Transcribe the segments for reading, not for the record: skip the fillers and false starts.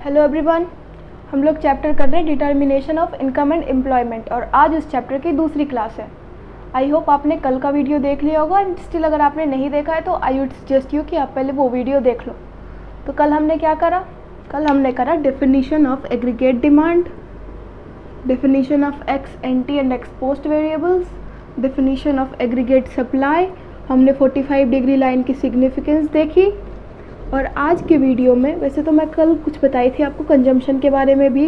Hello everyone, हम लोग chapter कर रहे हैं determination of income and employment और आज उस चैप्टर की दूसरी क्लास है। आई होप आपने कल का वीडियो देख लिया होगा एंड स्टिल अगर आपने नहीं देखा है तो आई वुड सजेस्ट यू कि आप पहले वो वीडियो देख लो। तो कल हमने क्या करा? कल हमने करा definition of aggregate demand, definition of x anti and x post variables, definition of aggregate supply, हमने 45 डिग्री लाइन की सिग्निफिकेंस देखी। और आज के वीडियो में वैसे तो मैं कल कुछ बताई थी आपको कंजम्पशन के बारे में भी,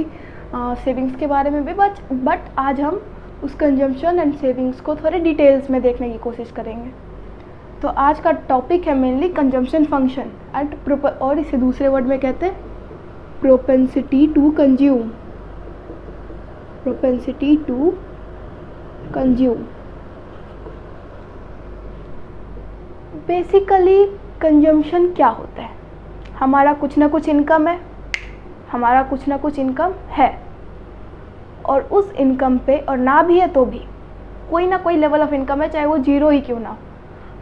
सेविंग्स के बारे में भी, बट आज हम उस कंजम्पशन एंड सेविंग्स को थोड़े डिटेल्स में देखने की कोशिश करेंगे। तो आज का टॉपिक है मेनली कंजम्पशन फंक्शन एंड और इसे दूसरे वर्ड में कहते हैं propensity to consume, propensity to consume. Basically consumption क्या होता है? हमारा कुछ ना कुछ इनकम है, हमारा कुछ ना कुछ इनकम है और उस इनकम पे, और ना भी है तो भी कोई ना कोई लेवल ऑफ इनकम है, चाहे वो जीरो ही क्यों ना हो,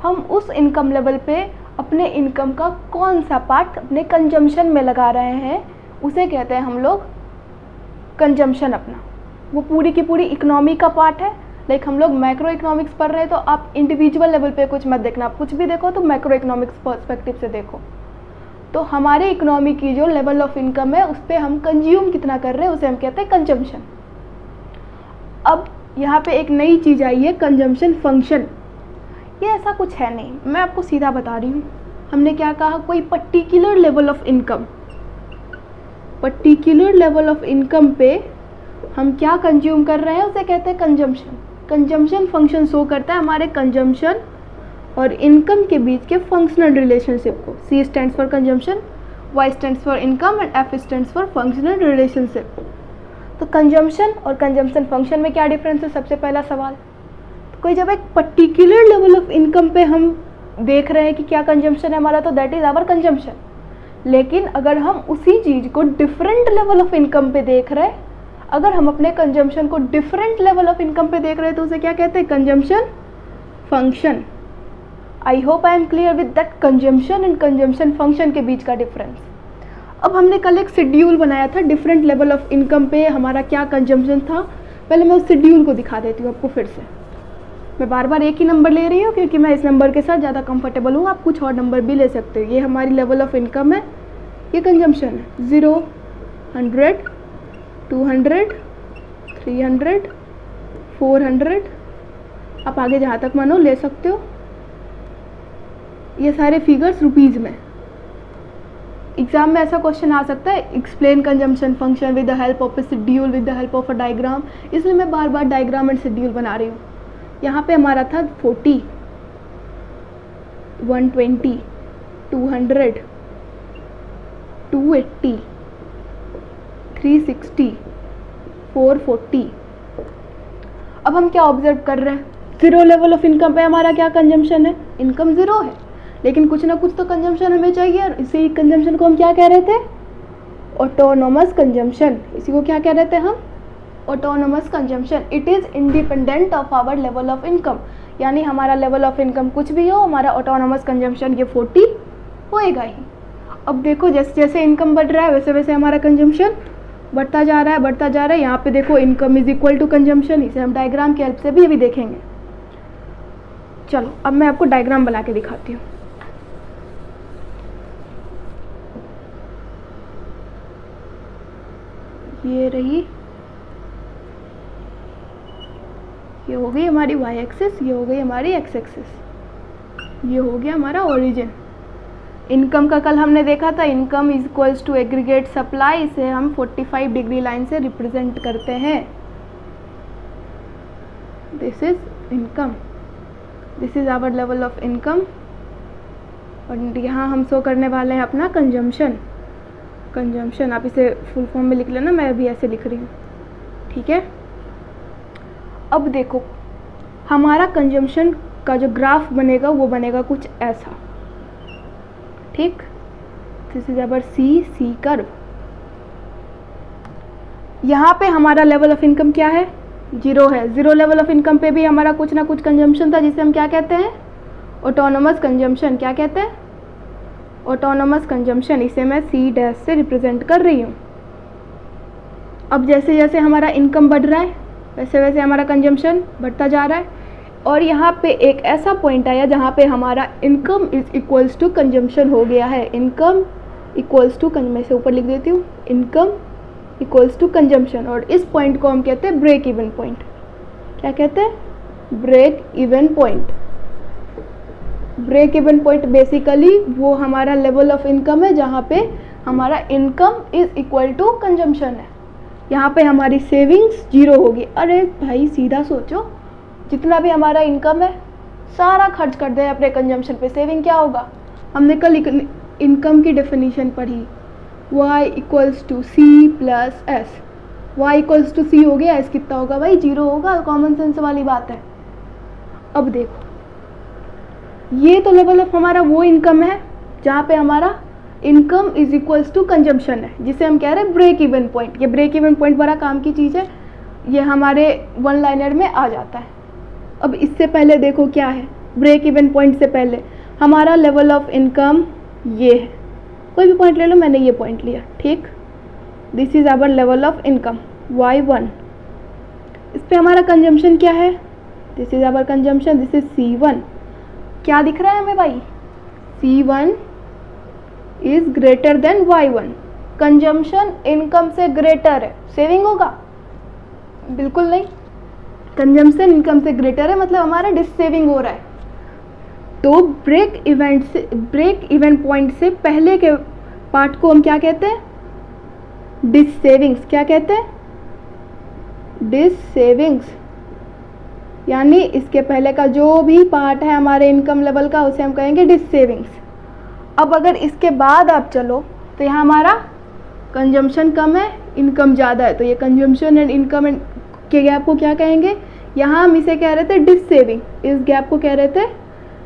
हम उस इनकम लेवल पे अपने इनकम का कौन सा पार्ट अपने कंजम्पशन में लगा रहे हैं, उसे कहते हैं हम लोग कंजम्पशन अपना। वो पूरी की पूरी इकोनॉमी का पार्ट है। लाइक हम लोग मैक्रो इकोनॉमिक्स पढ़ रहे हैं तो आप इंडिविजुअल लेवल पे कुछ मत देखना, आप कुछ भी देखो तो मैक्रो इकोनॉमिक्स पर्सपेक्टिव से देखो। तो हमारे इकोनॉमी की जो लेवल ऑफ इनकम है उस पर हम कंज्यूम कितना कर रहे हैं उसे हम कहते हैं कंजम्पशन। अब यहाँ पे एक नई चीज़ आई है, कंजम्पशन फंक्शन। ये ऐसा कुछ है नहीं, मैं आपको सीधा बता रही हूँ। हमने क्या कहा? कोई particular level of income, particular level of income पे हम क्या कंज्यूम कर रहे हैं उसे कहते हैं कंजम्पशन। कंजम्पशन फंक्शन शो करता है हमारे कंजम्पशन और इनकम के बीच के फंक्शनल रिलेशनशिप को। C stands for consumption, Y stands for income and F stands for functional relationship. तो कंजम्पशन और कंजम्पशन फंक्शन में क्या डिफरेंस है? सबसे पहला सवाल। तो कोई जब एक पर्टिकुलर लेवल ऑफ इनकम पे हम देख रहे हैं कि क्या कंजम्पशन है हमारा, तो दैट इज आवर कंजम्पशन। लेकिन अगर हम उसी चीज़ को डिफरेंट लेवल ऑफ इनकम पे देख रहे हैं, अगर हम अपने कंजम्पशन को डिफरेंट लेवल ऑफ इनकम पे देख रहे हैं तो उसे क्या कहते हैं? Consumption function. I hope I am clear with that consumption and consumption function के बीच का डिफरेंस। अब हमने कल एक शेड्यूल बनाया था डिफरेंट लेवल ऑफ इनकम पे हमारा क्या कंजम्पशन था। पहले मैं उस शेड्यूल को दिखा देती हूँ आपको फिर से। मैं बार बार एक ही नंबर ले रही हूँ क्योंकि मैं इस नंबर के साथ ज़्यादा कंफर्टेबल हूँ, आप कुछ और नंबर भी ले सकते हो। ये हमारी लेवल ऑफ इनकम है, ये कंजम्पशन है। 0, 100, 200, 300, 400, आप आगे जहाँ तक मानो ले सकते हो। ये सारे फिगर्स रुपीज़ में। एग्जाम में ऐसा क्वेश्चन आ सकता है, explain consumption function with the help of A schedule with the help of a diagram, इसलिए मैं बार बार डायग्राम एंड शेड्यूल बना रही हूँ। यहाँ पे हमारा था 40, 120, 200, 280, 360, 440। अब हम क्या ऑब्जर्व कर रहे हैं? जीरो लेवल ऑफ इनकम पे हमारा क्या कंजम्पशन है? इनकम जीरो है, लेकिन कुछ ना कुछ तो कंजम्पशन हमें चाहिए। और इसी कंजम्पशन को हम क्या कह रहे थे? Autonomous consumption. इसी को क्या कह रहे थे हम? Autonomous consumption. It is independent of our level of income, यानी हमारा लेवल ऑफ इनकम कुछ भी हो, हमारा ऑटोनोमस कंजम्पशन ये 40 होएगा ही। अब देखो जैसे जैसे इनकम बढ़ रहा है वैसे वैसे हमारा कंजम्पशन बढ़ता जा रहा है, बढ़ता जा रहा है। यहाँ पे देखो income is equal to consumption, इसे हम डायग्राम की हेल्प से भी अभी देखेंगे। चलो अब मैं आपको डायग्राम बना के दिखाती हूँ। ये रही, ये हो गई हमारी y एक्सिस, ये हो गई हमारी x एक्सिस, ये हो गया हमारा ओरिजिन। इनकम का कल हमने देखा था, income is equals to aggregate supply, इसे हम 45 डिग्री लाइन से रिप्रेजेंट करते हैं। This is income, this is our level of income. और यहाँ हम शो करने वाले हैं अपना कंजम्पशन। कंजम्पशन आप इसे फुल फॉर्म में लिख लेना, मैं अभी ऐसे लिख रही हूँ, ठीक है। अब देखो हमारा कंजम्पशन का जो ग्राफ बनेगा वो बनेगा कुछ ऐसा, ठीक। This is our C curve. यहाँ पे हमारा लेवल ऑफ इनकम क्या है? जीरो है। जीरो लेवल ऑफ इनकम पे भी हमारा कुछ ना कुछ कंजम्पशन था जिसे हम क्या कहते हैं? Autonomous consumption. क्या कहते हैं? ऑटोनोमस कंजम्पशन, इसे मैं सी डैश से रिप्रेजेंट कर रही हूँ। अब जैसे जैसे हमारा इनकम बढ़ रहा है वैसे वैसे हमारा कंजम्पशन बढ़ता जा रहा है, और यहाँ पे एक ऐसा पॉइंट आया जहाँ पे हमारा income is equals to consumption हो गया है। इनकम इक्वल्स टू, मैं से ऊपर लिख देती हूँ, इनकम इक्वल्स टू कंजम्पशन, और इस पॉइंट को हम कहते हैं ब्रेक इवन पॉइंट। क्या कहते हैं? Break even point. Break even point basically वो हमारा लेवल ऑफ इनकम है जहाँ पे हमारा income is equal to consumption है। यहाँ पे हमारी सेविंग्स जीरो होगी। अरे भाई सीधा सोचो, जितना भी हमारा इनकम है सारा खर्च कर दे अपने कंजम्पशन पे, सेविंग क्या होगा? हमने कल इनकम की डेफिनेशन पढ़ी, y equals to C plus S. y equals to C हो गया, s कितना होगा भाई? जीरो होगा। कॉमन सेंस वाली बात है। अब देखो, ये तो लेवल ऑफ हमारा वो इनकम है जहाँ पे हमारा income is equals to consumption है, जिसे हम कह रहे हैं ब्रेक इवन पॉइंट। ये ब्रेक इवन पॉइंट बड़ा काम की चीज़ है, ये हमारे वन लाइनर में आ जाता है। अब इससे पहले देखो क्या है, ब्रेक इवन पॉइंट से पहले हमारा लेवल ऑफ इनकम ये है। कोई भी पॉइंट ले लो, मैंने ये पॉइंट लिया, ठीक। This is our level of income y1। इस पे हमारा कंजम्पशन क्या है? This is our consumption, this is C1। क्या दिख रहा है हमें भाई? C1 is greater than y1। Consumption income से ग्रेटर है, सेविंग होगा? बिल्कुल नहीं। कंजम्पशन इनकम से ग्रेटर है, मतलब हमारा डिससेविंग हो रहा है। तो ब्रेक इवन पॉइंट से पहले के पार्ट को हम क्या कहते हैं? डिससेविंग्स। क्या कहते हैं? डिससेविंग्स। यानी इसके पहले का जो भी पार्ट है हमारे इनकम लेवल का, उसे हम कहेंगे डिससेविंग्स। अब अगर इसके बाद आप चलो तो यहाँ हमारा कंजम्पशन कम है, इनकम ज़्यादा है, तो ये कंजम्पशन एंड इनकम के गैप को क्या कहेंगे? यहाँ हम इसे कह रहे थे डिससेविंग, इस गैप को कह रहे थे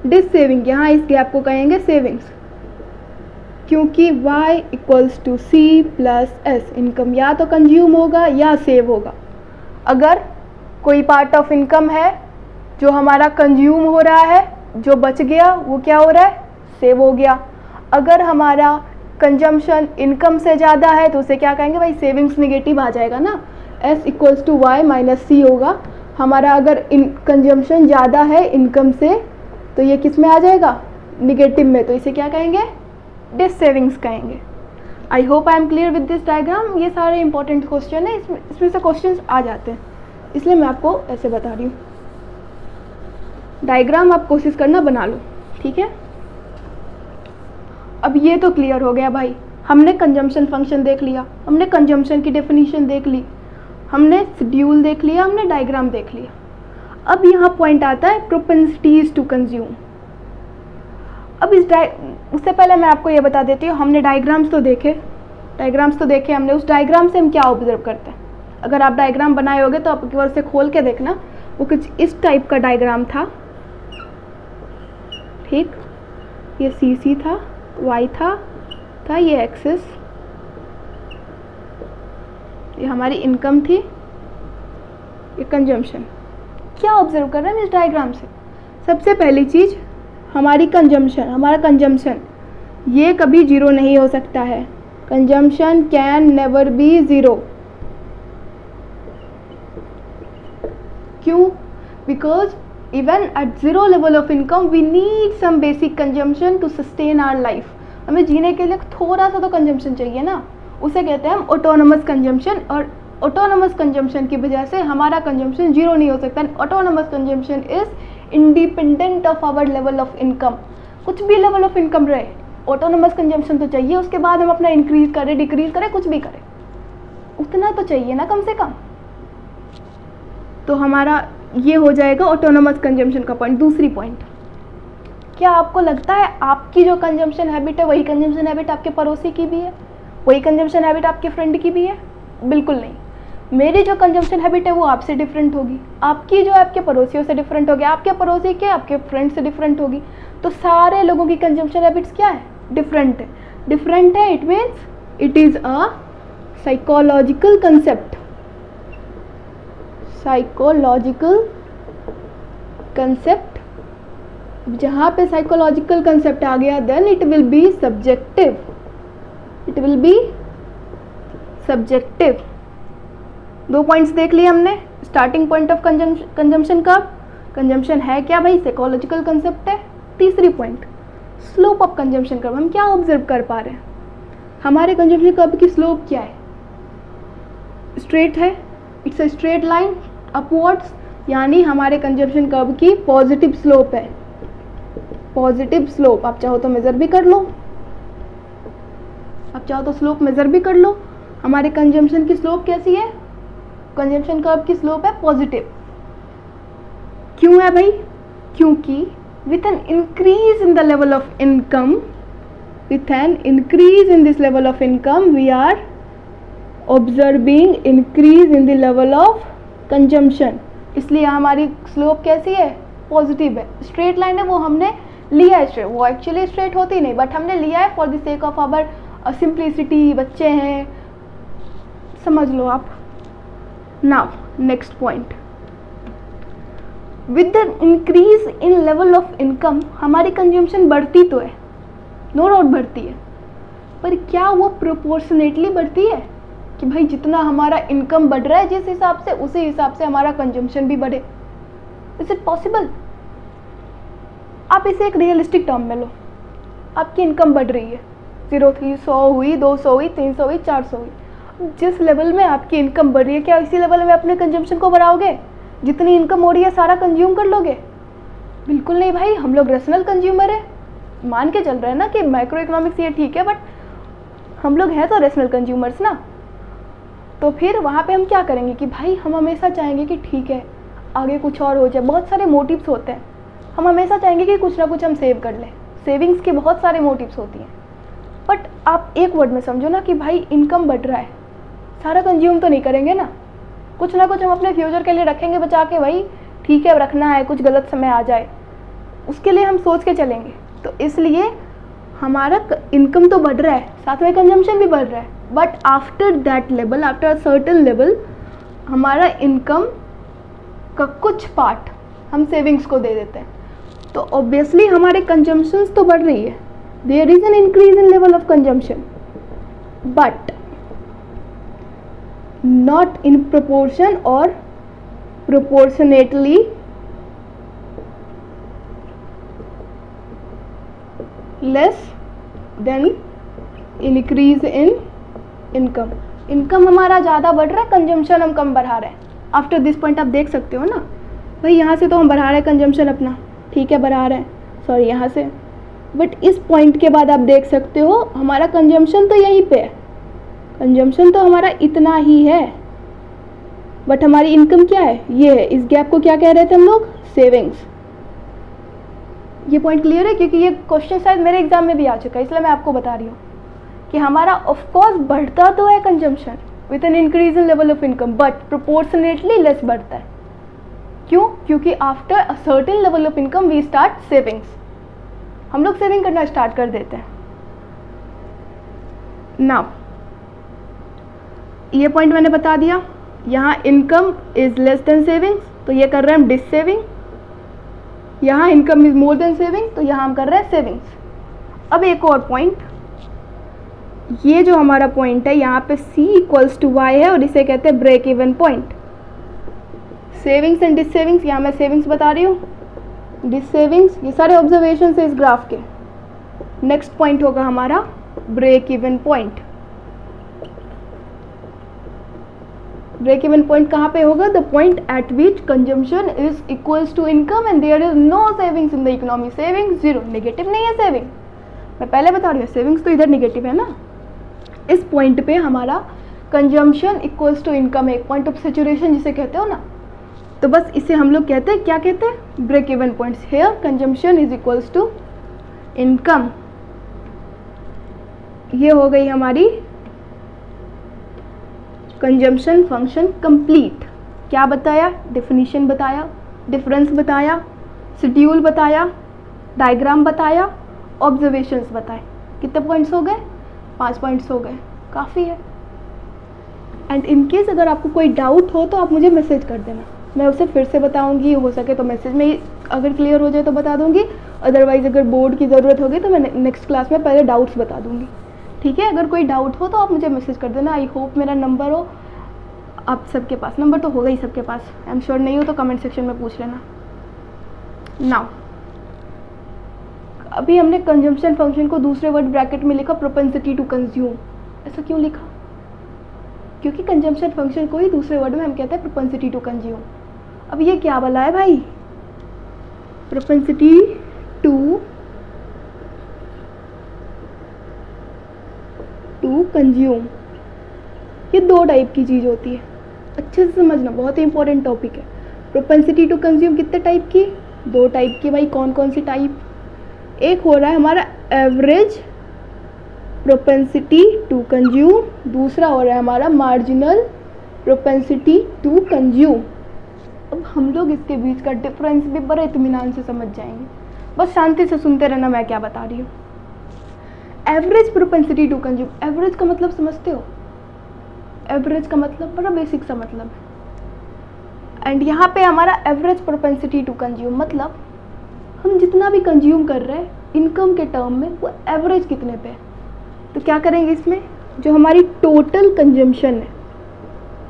डिससेविंग, यहाँ इस गैप को कहेंगे सेविंग्स। क्योंकि y equals to C plus S, income या तो कंज्यूम होगा या सेव होगा। अगर कोई पार्ट ऑफ इनकम है जो हमारा कंज्यूम हो रहा है, जो बच गया वो क्या हो रहा है? सेव हो गया। अगर हमारा कंजम्पशन इनकम से ज़्यादा है तो उसे क्या कहेंगे भाई? सेविंग्स निगेटिव आ जाएगा ना, s equals to Y minus C होगा। हमारा अगर कंजम्पशन ज़्यादा है इनकम से तो ये किस में आ जाएगा? निगेटिव में, तो इसे क्या कहेंगे? डिस सेविंग्स कहेंगे। I hope I am clear with this diagram. ये सारे इंपॉर्टेंट क्वेश्चन है, इसमें से क्वेश्चंस आ जाते हैं, इसलिए मैं आपको ऐसे बता रही हूँ। डायग्राम आप कोशिश करना बना लो, ठीक है। अब ये तो क्लियर हो गया भाई, हमने कंजम्पशन फंक्शन देख लिया, हमने कंजम्पशन की डेफिनेशन देख ली, हमने शेड्यूल देख लिया, हमने डायग्राम देख लिया। अब यहाँ पॉइंट आता है प्रोपेंसिटीज टू कंज्यूम। अब उससे पहले मैं आपको ये बता देती हूँ, हमने डायग्राम्स तो देखे हमने। उस डायग्राम से हम क्या ऑब्जर्व करते हैं? अगर आप डायग्राम बनाए होगे तो आप एक बार उसे खोल के देखना, वो कुछ इस टाइप का डायग्राम था, ठीक। ये CC था, Y था ये एक्सिस, ये हमारी इनकम थी, ये कंजम्पशन। क्या ऑब्जर्व कर रहे हैं इस डायग्राम से? सबसे पहली चीज़ हमारी कंजम्पशन, हमारा कंजम्पशन ये कभी जीरो नहीं हो सकता है। Consumption can never be zero. क्यों? Because even at zero level of income we need some basic consumption to sustain our life. हमें जीने के लिए थोड़ा सा तो कंजम्पशन चाहिए ना, उसे कहते हैं हम ऑटोनोमस कंजम्पशन। और ऑटोनोमस कंजम्पशन की वजह से हमारा कंजम्पशन जीरो नहीं हो सकता। Autonomous consumption is independent of our level of income. कुछ भी लेवल ऑफ इनकम रहे, ऑटोनोमस कंजम्पशन तो चाहिए। उसके बाद हम अपना इंक्रीज करें, डिक्रीज करें, कुछ भी करें, उतना तो चाहिए ना कम से कम। तो हमारा ये हो जाएगा ऑटोनोमस कंजम्पशन का पॉइंट। दूसरी पॉइंट, क्या आपको लगता है आपकी जो कंजम्पशन हैबिट है वही कंजम्पशन हैबिट आपके पड़ोसी की भी है, वही कंजम्पशन हैबिट आपके फ्रेंड की भी है? बिल्कुल नहीं। मेरी जो कंजम्पशन हैबिट है वो आपसे डिफरेंट होगी, आपकी जो आपके पड़ोसियों से डिफरेंट होगी, आपके पड़ोसी के आपके फ्रेंड से डिफरेंट होगी। तो सारे लोगों की कंजम्पशन हैबिट्स क्या है? डिफरेंट है। डिफरेंट है, it means it is a psychological concept. Psychological concept जहाँ पे साइकोलॉजिकल कंसेप्ट आ गया then it will be subjective, it will be subjective. 2 points देख लिए हमने। स्टार्टिंग पॉइंट ऑफ कंजम्पशन का, कंजम्पशन है क्या भाई, साइकोलॉजिकल कंसेप्ट है। तीसरी point, slope of consumption curve, हम क्या ऑब्जर्व कर पा रहे हैं, हमारे कंजम्पशन कर्व की स्लोप क्या है, स्ट्रेट है, it's a straight line upwards, यानी हमारे कंजम्पशन कर्व की पॉजिटिव स्लोप है, पॉजिटिव स्लोप। आप चाहो तो मेजर भी कर लो, आप चाहो तो स्लोप मेजर भी कर लो। हमारे कंजम्पशन की स्लोप कैसी है, कंजम्पशन कर्व की स्लोप है पॉजिटिव। क्यों है भाई, क्योंकि with an increase in the level of income, with an increase in this level of income, we are observing increase in the level of consumption। इसलिए हमारी स्लोप कैसी है, पॉजिटिव है। स्ट्रेट लाइन है, वो हमने लिया है स्ट्रेट, वो एक्चुअली स्ट्रेट होती नहीं, बट हमने लिया है for the sake of our simplicity, बच्चे हैं, समझ लो आप। Now next point, with the increase in level of income हमारी कंज्यूमशन बढ़ती तो है, नो डाउट बढ़ती है, पर क्या वो प्रोपोर्शनेटली बढ़ती है कि भाई जितना हमारा इनकम बढ़ रहा है जिस हिसाब से, उसी हिसाब से हमारा कंज्यूमशन भी बढ़े? Is it possible? आप इसे एक रियलिस्टिक टर्म में लो, आपकी इनकम बढ़ रही है, 0 थी, 100 हुई, 200 हुई, 300 हुई, 400 हुई। जिस लेवल में आपकी इनकम बढ़ रही है, क्या इसी लेवल में अपने कंज्यूमशन को बढ़ाओगे? जितनी इनकम हो रही है सारा कंज्यूम कर लोगे? बिल्कुल नहीं भाई, हम लोग रेशनल कंज्यूमर है, मान के चल रहे हैं ना कि माइक्रो इकोनॉमिक्स ये ठीक है, बट हम लोग हैं तो रेशनल कंज्यूमर्स ना। तो फिर वहाँ पे हम क्या करेंगे कि भाई हम हमेशा चाहेंगे कि ठीक है आगे कुछ और हो जाए, बहुत सारे मोटिव्स होते हैं, हम हमेशा चाहेंगे कि कुछ ना कुछ हम सेव कर लें, सेविंग्स के बहुत सारे मोटिव्स होती हैं। बट आप एक वर्ड में समझो ना कि भाई इनकम बढ़ रहा है, सारा कंज्यूम तो नहीं करेंगे ना, कुछ ना कुछ हम अपने फ्यूचर के लिए रखेंगे बचा के, भाई ठीक है रखना है, कुछ गलत समय आ जाए उसके लिए हम सोच के चलेंगे। तो इसलिए हमारा इनकम तो बढ़ रहा है, साथ में कंजम्पशन भी बढ़ रहा है, but after that level, after a certain level, हमारा इनकम का कुछ पार्ट हम सेविंग्स को दे देते हैं। तो ऑब्वियसली हमारे कंजम्पशंस तो बढ़ रही है, there is an increase in level of consumption, but not in proportion or proportionately less than increase in income। Income हमारा ज़्यादा बढ़ रहा है, कंजम्पशन हम कम बढ़ा रहे हैं। आफ्टर दिस पॉइंट आप देख सकते हो ना भाई, यहाँ से तो हम बढ़ा रहे हैं कंजम्पशन अपना, ठीक है बढ़ा रहे हैं, सॉरी यहाँ से, बट इस पॉइंट के बाद आप देख सकते हो हमारा कंजम्पशन तो यहीं पे है, कंजम्पशन तो हमारा इतना ही है, बट हमारी इनकम क्या है, ये है। इस गैप को क्या कह रहे थे हम लोग, सेविंग्स। ये पॉइंट क्लियर है? क्योंकि ये क्वेश्चन शायद मेरे एग्जाम में भी आ चुका है, इसलिए मैं आपको बता रही हूँ कि हमारा ऑफकोर्स बढ़ता तो है consumption with an increase in level of income, but proportionately less बढ़ता है। क्यों? क्योंकि after a certain level of income we start savings, हम लोग सेविंग करना स्टार्ट कर देते हैं। नाउ ये पॉइंट मैंने बता दिया, यहाँ income is less then savings, तो ये कर रहे हैं हम डिस सेविंग, यहाँ income is more then saving, तो यहाँ हम कर रहे हैं सेविंग्स। अब एक और पॉइंट, ये जो हमारा पॉइंट है यहाँ पे C इक्वल्स टू वाई है और इसे कहते हैं break even point. Savings and dis savings, यहाँ मैं सेविंग्स बता रही हूँ, डिस सेविंग्स, ये सारे ऑब्जर्वेशन है इस ग्राफ के। नेक्स्ट पॉइंट होगा हमारा break even point. Break even point कहाँ पे होगा? The point at which consumption is equals to income and there is no savings in the economy. Savings zero, negative नहीं है सेविंग, मैं पहले बता रही हूँ, सेविंग्स तो इधर नेगेटिव है ना। इस पॉइंट पे हमारा कंजम्पशन इक्वल्स टू इनकम है, एक पॉइंट ऑफ सेचुरेशन जिसे कहते हो ना, तो बस इसे हम लोग कहते हैं, क्या कहते हैं, break even points. Here consumption is equals to income. ये हो गई हमारी कंजम्पशन फंक्शन कंप्लीट। क्या बताया? डेफिनेशन बताया, डिफरेंस बताया, शेड्यूल बताया, डायग्राम बताया, ऑब्जर्वेशंस बताए। कितने पॉइंट्स हो गए? 5 पॉइंट्स हो गए, काफ़ी है। एंड इन केस अगर आपको कोई डाउट हो तो आप मुझे मैसेज कर देना। मैं उसे फिर से बताऊंगी, हो सके तो मैसेज में ही अगर क्लियर हो जाए तो बता दूंगी, अदरवाइज़ अगर बोर्ड की ज़रूरत होगी तो मैं नेक्स्ट क्लास में पहले डाउट्स बता दूंगी। ठीक है, अगर कोई डाउट हो तो आप मुझे मैसेज कर देना। आई होप मेरा नंबर हो आप सबके पास, नंबर तो होगा ही सबके पास, आई एम श्योर नहीं हो तो कमेंट सेक्शन में पूछ लेना। नाउ अभी हमने कंजम्पशन फंक्शन को दूसरे वर्ड ब्रैकेट में लिखा प्रोपेंसिटी टू कंज्यूम। ऐसा क्यों लिखा? क्योंकि कंजम्पशन फंक्शन को ही दूसरे वर्ड में हम कहते हैं प्रोपेंसिटी टू कंज्यूम। अब ये क्या वाला है भाई? प्रोपेंसिटी टू कंज्यूम, ये दो टाइप की चीज़ होती है, अच्छे से समझना, बहुत ही इंपॉर्टेंट टॉपिक है। प्रोपेंसिटी टू कंज्यूम कितने टाइप की? दो टाइप की भाई। कौन कौन सी टाइप? एक हो रहा है हमारा एवरेज प्रोपेंसिटी टू कंज्यूम, दूसरा हो रहा है हमारा मार्जिनल प्रोपेंसिटी टू कंज्यूम। अब हम लोग इसके बीच का डिफरेंस भी बड़े इत्मीनान से समझ जाएंगे, बस शांति से सुनते रहना मैं क्या बता रही हूँ। Average propensity to consume, average का मतलब समझते हो? एवरेज का मतलब बड़ा बेसिक सा मतलब है। एंड यहाँ पे हमारा एवरेज प्रोपेंसिटी टू कंज्यूम मतलब हम जितना भी कंज्यूम कर रहे हैं इनकम के टर्म में, वो एवरेज कितने पे है। तो क्या करेंगे इसमें, जो हमारी टोटल कंजम्पशन है,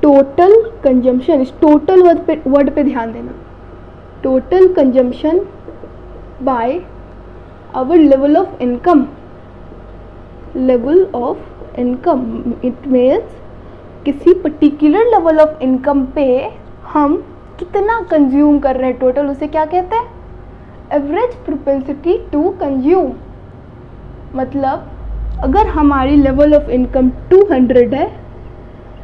टोटल कंजम्पशन, इस टोटल वर्ड पे ध्यान देना। Total consumption by our level of income, level of income it means किसी पर्टिकुलर लेवल ऑफ इनकम पे हम कितना कंज्यूम कर रहे हैं टोटल, उसे क्या कहते हैं? Average propensity to consume. मतलब अगर हमारी लेवल ऑफ इनकम 200 है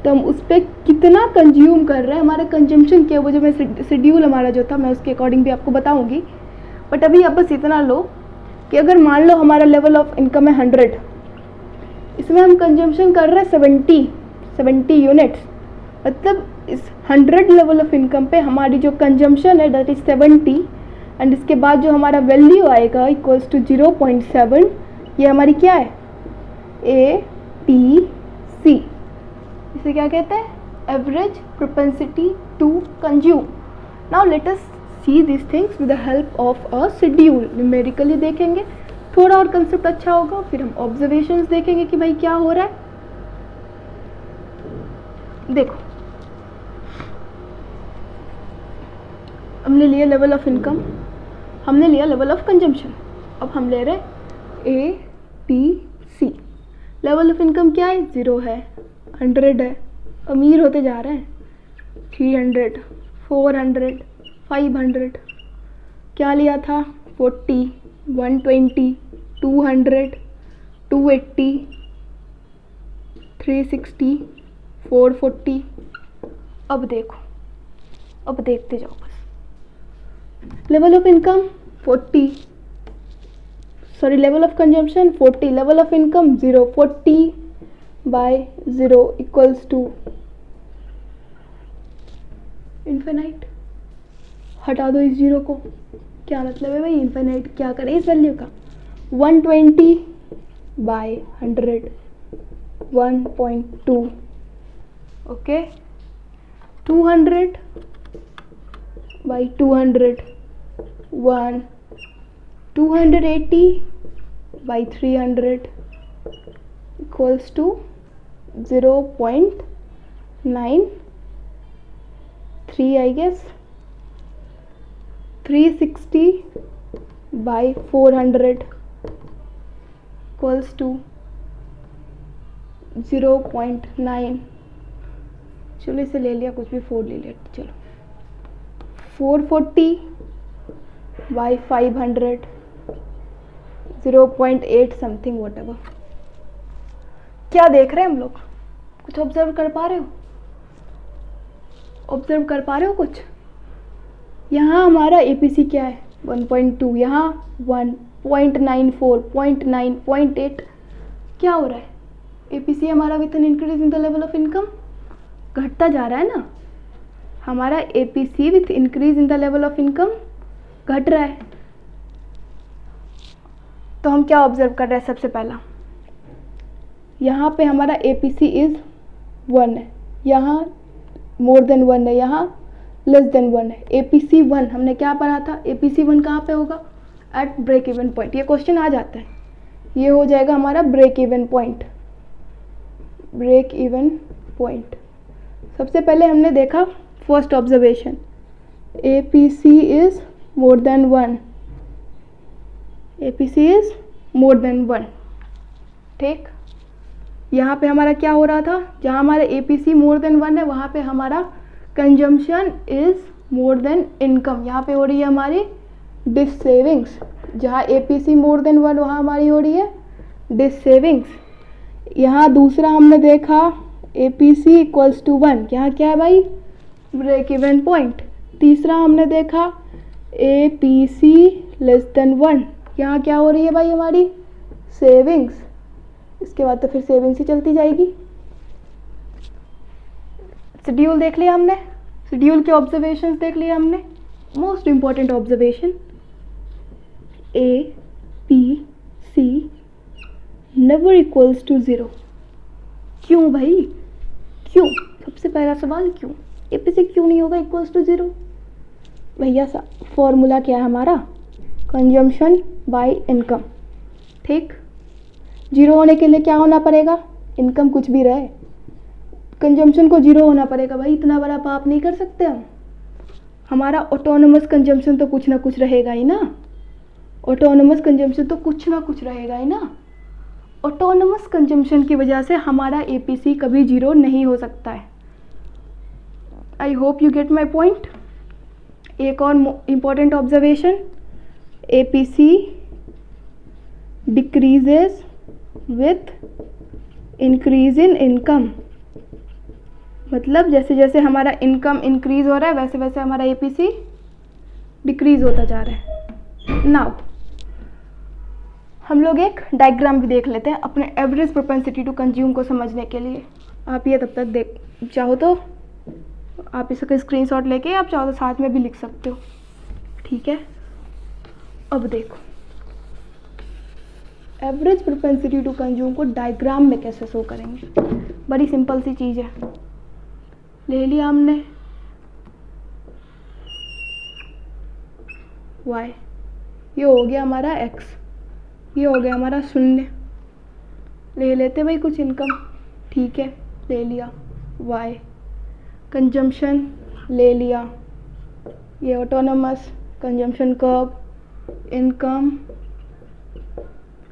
तो हम उस पर कितना कंज्यूम कर रहे हैं, हमारे कंजम्पशन के, वो जो मैं शेड्यूल हमारा जो था मैं उसके अकॉर्डिंग भी आपको बताऊंगी। बट अभी आप बस इतना लो कि अगर मान लो हमारा लेवल ऑफ इनकम है 100, इसमें हम कंजम्पशन कर रहे हैं 70 यूनिट्स, मतलब इस 100 लेवल ऑफ इनकम पे हमारी जो कंजम्पशन है दैट इज 70, एंड इसके बाद जो हमारा वैल्यू आएगा इक्वल्स टू 0.7, ये हमारी क्या है? APC। इसे क्या कहते हैं? Average propensity to consume. Now let us see this things with the help of a schedule. Numerically देखेंगे, थोड़ा और कंसेप्ट अच्छा होगा, फिर हम ऑब्जर्वेशंस देखेंगे कि भाई क्या हो रहा है। देखो, हमने लिया लेवल ऑफ इनकम, हमने लिया लेवल ऑफ कंजम्पशन, अब हम ले रहे हैं APC। लेवल ऑफ इनकम क्या है? 0 है, 100 है, अमीर होते जा रहे हैं, 300, 400, 500, क्या लिया था? 40, 120, 200, 280, 360, 440। अब देखो, अब देखते जाओ बस। Level of income 40, sorry level of consumption 40, level of income 0, 40 by 0 equals to infinite. हटा दो इस 0 को, क्या मतलब है भाई? इन्फिनाइट क्या करें इस वैल्यू का? 120 by 100, 1.2, okay, 200 by 200, 1, 280 by 300 equals to 0.93 I guess, 360 by 400 equals to 0.9। चलो इसे ले लिया, कुछ भी 4 ले लिया, चलो 440 बाई 500, 0.8 समथिंग वॉट एवर। क्या देख रहे हैं हम लोग? कुछ ऑब्जर्व कर पा रहे हो? ऑब्जर्व कर पा रहे हो कुछ? यहाँ हमारा APC क्या है? 1.2, यहाँ 1.94, 0.9, 0.8। क्या हो रहा है? APC हमारा with an increase in the level of income घटता जा रहा है ना। हमारा APC with increase in the level of income घट रहा है। तो हम क्या ऑब्जर्व कर रहे हैं? सबसे पहला यहाँ पे हमारा APC इज 1 है, यहाँ मोर देन 1 है, यहाँ लेस देन 1 है। APC 1 हमने क्या पढ़ा था, APC 1 कहाँ पे होगा, एट ब्रेक इवन पॉइंट। ये क्वेश्चन आ जाता है, ये हो जाएगा हमारा break even point. Break even point सबसे पहले हमने देखा first observation, APC is more than 1, APC is more than 1। ठीक, यहाँ पे हमारा क्या हो रहा था, जहाँ हमारा APC मोर देन 1 है वहाँ पे हमारा consumption is more than income. यहाँ पे हो रही है हमारी डिस सेविंग्स। जहाँ APC मोर देन 1 वहाँ हमारी हो रही है डिस सेविंग्स। यहाँ दूसरा हमने देखा APC इक्वल्स टू 1, यहाँ क्या है भाई, ब्रेक इवन पॉइंट। तीसरा हमने देखा APC लेस देन 1, यहाँ क्या हो रही है भाई हमारी सेविंग्स। इसके बाद तो फिर सेविंग्स ही चलती जाएगी। शेड्यूल देख लिया हमने, शेड्यूल के ऑब्जर्वेशंस देख लिया हमने। Most important observation, APC never equals to 0। क्यों भाई, क्यों, सबसे पहला सवाल क्यों, APC क्यों नहीं होगा इक्वल्स टू 0। भैया सा फॉर्मूला क्या है हमारा, कंजम्पशन बाय इनकम। ठीक, 0 होने के लिए क्या होना पड़ेगा, इनकम कुछ भी रहे, कंजम्पशन को 0 होना पड़ेगा। भाई इतना बड़ा पाप नहीं कर सकते हम, हमारा ऑटोनोमस कंजम्पशन तो कुछ ना कुछ रहेगा ही ना, ऑटोनोमस कंजम्पशन तो कुछ ना कुछ रहेगा ही ना। ऑटोनोमस कंजम्पशन की वजह से हमारा APC कभी 0 नहीं हो सकता है। I hope you get my point. एक और important observation, APC decreases with increase in income. मतलब जैसे जैसे हमारा इनकम इंक्रीज हो रहा है वैसे वैसे हमारा APC डिक्रीज होता जा रहा है। नाउ हम लोग एक डायग्राम भी देख लेते हैं अपने एवरेज प्रोपेंसिटी टू कंज्यूम को समझने के लिए। आप ये तब तक देख, चाहो तो आप इसका स्क्रीनशॉट लेके आप चाहो तो साथ में भी लिख सकते हो। ठीक है, अब देखो एवरेज प्रोपेंसिटी टू कंज्यूम को डायग्राम में कैसे शो करेंगे। बड़ी सिंपल सी चीज़ है, ले लिया हमने y, ये हो गया हमारा x, ये हो गया हमारा 0। ले लेते भाई कुछ इनकम, ठीक है, ले लिया y, कंजम्पशन ले लिया, ये autonomous consumption curve, income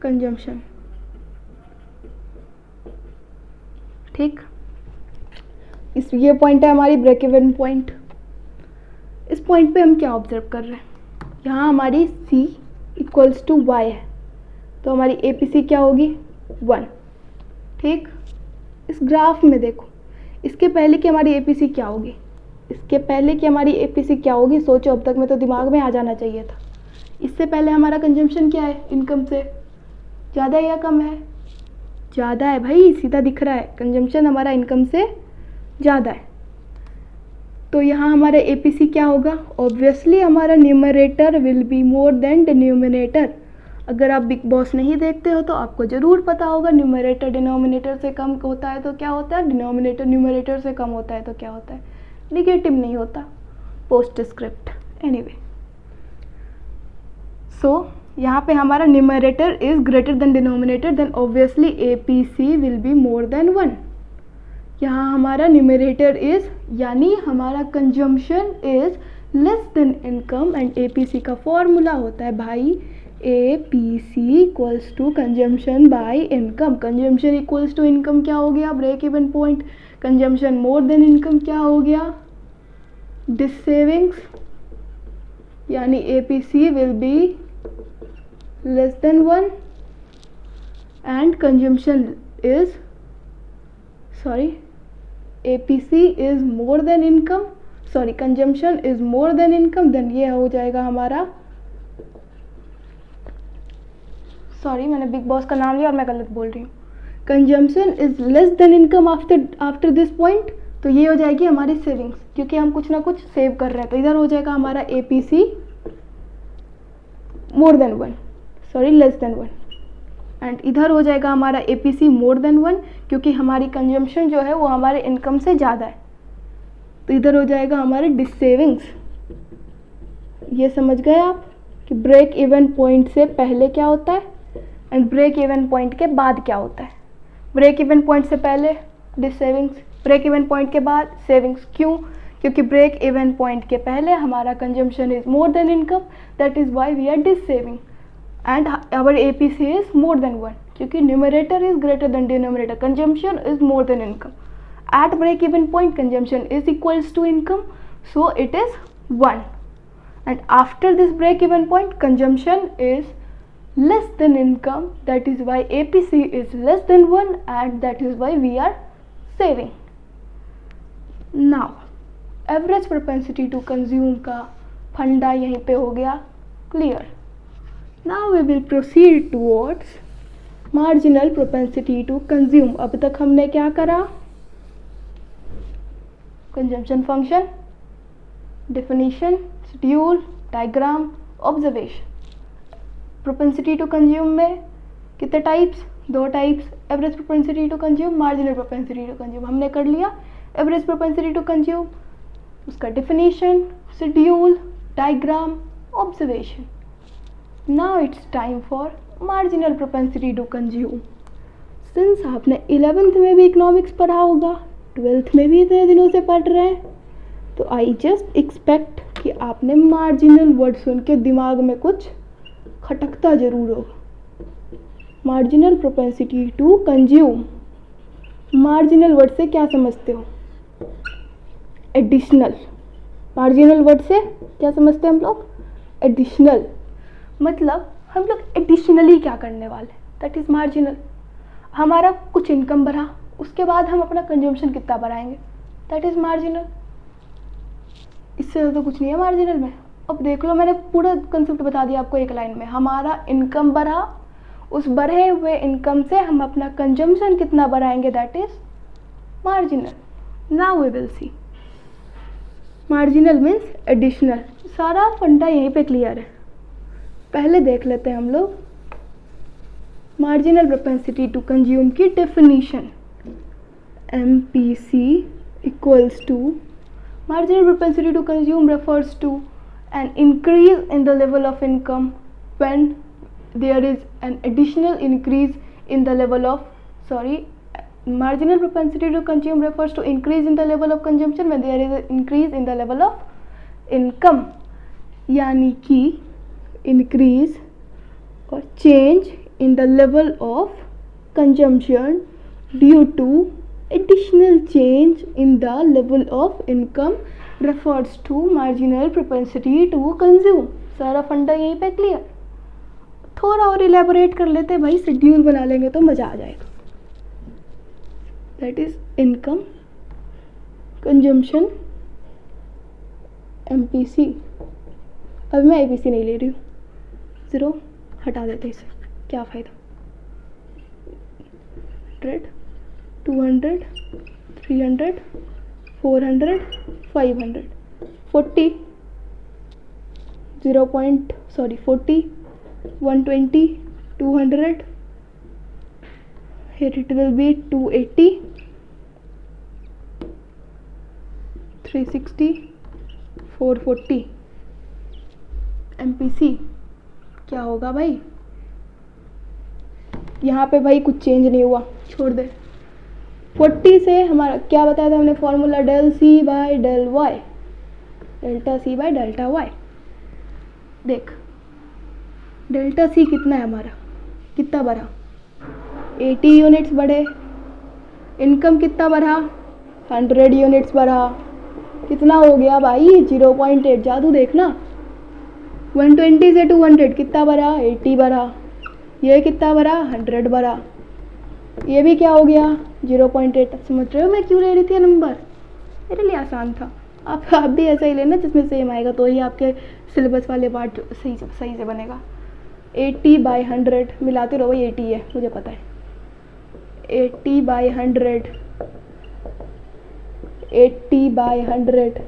consumption. ठीक, इस ये पॉइंट है हमारी ब्रेक इवन पॉइंट। इस पॉइंट पे हम क्या ऑब्जर्व कर रहे हैं, यहाँ हमारी C इक्वल्स टू y है तो हमारी APC क्या होगी 1। ठीक, इस ग्राफ में देखो, इसके पहले की हमारी APC क्या होगी, इसके पहले की हमारी APC क्या होगी, सोचो, अब तक में तो दिमाग में आ जाना चाहिए था। इससे पहले हमारा कंजम्पशन क्या है, इनकम से ज़्यादा है या कम है, ज़्यादा है भाई, सीधा दिख रहा है, कंजम्पशन हमारा इनकम से ज़्यादा है। तो यहाँ हमारा APC क्या होगा, ऑब्वियसली हमारा numerator will be more than denominator. अगर आप बिग बॉस नहीं देखते हो तो आपको ज़रूर पता होगा, न्यूमरेटर डिनोमिनेटर से कम होता है तो क्या होता है, डिनोमिनेटर न्यूमरेटर से कम होता है तो क्या होता है, निगेटिव नहीं होता, पोस्टस्क्रिप्ट। एनीवे, सो यहाँ पे हमारा numerator is greater than denominator, then obviously APC will be more than 1। यहाँ हमारा न्यूमरेटर इज, यानी हमारा consumption is less than income, and APC का फॉर्मूला होता है भाई APC equals to consumption by income. Consumption equals to income क्या हो गया, break even point. Consumption more than income क्या हो गया, डिस सेविंग्स, यानी APC will be less than 1 and consumption is, sorry, APC is more than income, sorry, consumption is more than income, then ये हो जाएगा हमारा, सॉरी मैंने big boss का नाम लिया और मैं गलत बोल रही हूँ, consumption is less than income after this point, तो ये हो जाएगी हमारी सेविंग्स, क्योंकि हम कुछ ना कुछ सेव कर रहे हैं। तो इधर हो जाएगा हमारा APC more than 1, sorry less than 1, and इधर हो जाएगा हमारा APC मोर देन 1, क्योंकि हमारी कंजम्पशन जो है वो हमारे इनकम से ज़्यादा है। तो इधर हो जाएगा हमारे डिस सेविंग्स। ये समझ गए आप कि ब्रेक इवन पॉइंट से पहले क्या होता है एंड ब्रेक इवन पॉइंट के बाद क्या होता है। ब्रेक इवन पॉइंट से पहले dis savings, break even point के बाद सेविंग्स। क्यों? क्योंकि ब्रेक इवन पॉइंट के पहले हमारा consumption is more than income, that is why we are dis saving and our APC is more than 1, क्योंकि numerator is greater than denominator, consumption is more than income. At break even point consumption is equals to income, so it is 1, and after this break even point consumption is less than income, that is why APC is less than 1 and that is why we are saving. Now average propensity to consume का फंडा यहीं पे हो गया clear. Now we will proceed towards marginal propensity to consume. अब तक हमने क्या करा? Consumption function, definition, schedule, diagram, observation. Propensity to consume में कितने types? 2 types, average propensity to consume, marginal propensity to consume. हमने कर लिया एवरेज प्रोपेंसिटी टू कंज्यूम, उसका definition, schedule, diagram, observation. Now it's time for marginal propensity to consume. Since आपने 11th में भी economics पढ़ा होगा, 12th में भी इतने दिनों से पढ़ रहे हैं, तो आई जस्ट एक्सपेक्ट कि आपने मार्जिनल वर्ड सुन के दिमाग में कुछ खटकता जरूर होगा। Marginal propensity to consume, marginal word से क्या समझते हो? एडिशनल। मार्जिनल वर्ड से क्या समझते हैं हम लोग? एडिशनल। मतलब हम लोग एडिशनली क्या करने वाले, दैट इज मार्जिनल। हमारा कुछ इनकम बढ़ा, उसके बाद हम अपना कंजम्पशन कितना बढ़ाएंगे, दैट इज मार्जिनल। इससे ज़्यादा कुछ नहीं है मार्जिनल में। अब देख लो, मैंने पूरा कंसेप्ट बता दिया आपको एक लाइन में। हमारा इनकम बढ़ा, उस बढ़े हुए इनकम से हम अपना कंजम्पशन कितना बढ़ाएंगे, that is marginal. Now we will see marginal means additional. सारा फंडा यहीं पे क्लियर है। पहले देख लेते हैं हम लोग मार्जिनल प्रोपेंसिटी टू कंज्यूम की definition. MPC equals to marginal propensity to consume refers to an increase in the level of income when there is an additional increase in the level of marginal propensity to consume refers to increase in the level of consumption when there is an increase in the level of income, यानी कि increase or change in the level of consumption due to additional change in the level of income refers to marginal propensity to consume। सारा फंडा यहीं पे clear. थोड़ा और elaborate कर लेते हैं भाई, शेड्यूल बना लेंगे तो मज़ा आ जाएगा। That is income, consumption, MPC। अब मैं APC नहीं ले रही हूँ, 0 हटा देते इसे, क्या फ़ायदा। 100, 200, 300, 400, 500, 40, 40, 120, 200, here it will be 280, 360, 440। MPC क्या होगा भाई? यहाँ पे भाई कुछ चेंज नहीं हुआ, छोड़ दे। 40 से हमारा क्या बताया था हमने फॉर्मूला, डेल C बाय डेल Y, डेल्टा C बाय डेल्टा Y। देख डेल्टा C कितना है हमारा, कितना बढ़ा? 80 यूनिट्स बढ़े। इनकम कितना बढ़ा? 100 यूनिट्स बढ़ा। कितना हो गया भाई? 0.8। जादू देखना, 120 से 200 कितना बढ़ा? 80 बढ़ा। ये कितना बढ़ा? 100 बढ़ा। ये भी क्या हो गया? 0.8। समझ रहे हो मैं क्यों ले रही थी नंबर? मेरे लिए आसान था। आप भी ऐसा ही लेना जिसमें सेम आएगा, तो ही आपके सिलेबस वाले पार्ट सही से बनेगा। 80 बाई 100 मिलाते रहो, वही 80 है, मुझे पता है। 80 बाई 100, 80 बाई 100,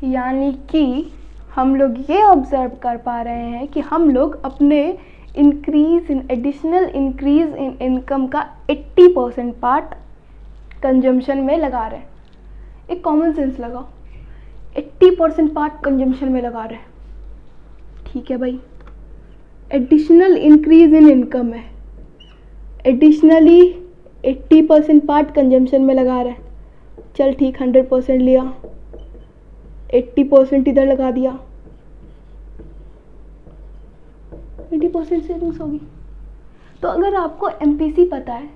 यानी कि हम लोग ये ऑब्जर्व कर पा रहे हैं कि हम लोग अपने एडिशनल इंक्रीज इन इनकम का 80% पार्ट कंजम्पशन में लगा रहे हैं। एक कॉमन सेंस लगाओ, 80% पार्ट कंजम्पशन में लगा रहे हैं, ठीक है भाई। एडिशनल इंक्रीज इन इनकम है, एडिशनली 80% पार्ट कंजम्पशन में लगा रहे हैं, चल ठीक 100% लिया, 80% इधर लगा दिया, 80% सेविंग्स होगी। तो अगर आपको एमपीसी पता है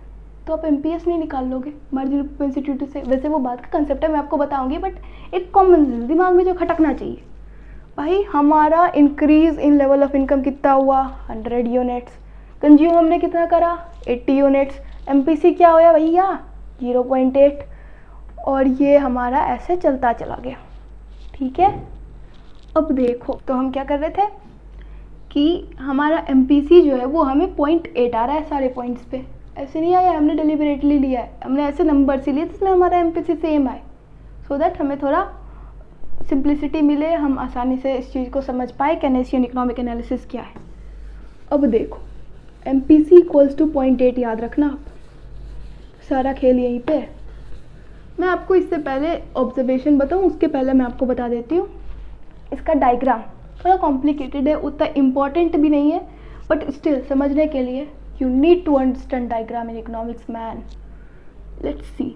तो आप एमपीएस नहीं निकाल लोगे मार्जिनल प्रोपेंसिटी से। वैसे वो बात का कंसेप्ट है, मैं आपको बताऊंगी, बट एक कॉमन सेंस दिमाग में जो खटकना चाहिए भाई, हमारा increase in level of income कितना हुआ 100 यूनिट्स, कंज्यूम हमने कितना करा 80 यूनिट्स, एमपीसी क्या होया भैया 0.8, और ये हमारा ऐसे चलता चला गया, ठीक है। अब देखो तो हम क्या कर रहे थे कि हमारा एमपीसी जो है वो हमें 0.8 आ रहा है सारे पॉइंट्स पे, ऐसे नहीं आया, हमने डिलिबरेटली लिया है, हमने ऐसे नंबर से लिए जिसमें हमारा एमपीसी सेम आए, सो दैट हमें थोड़ा सिंप्लिसिटी मिले, हम आसानी से इस चीज़ को समझ पाए केनेसियन इकोनॉमिक एनालिसिस क्या है। अब देखो एमपीसी इक्वल्स टू 0.8 याद रखना आप, सारा खेल यहीं पे। मैं आपको इससे पहले ऑब्जर्वेशन बताऊं उसके पहले मैं आपको बता देती हूँ इसका डायग्राम थोड़ा कॉम्प्लिकेटेड है, उतना इम्पॉर्टेंट भी नहीं है, बट स्टिल समझने के लिए you need to understand diagram in economics man. Let's see,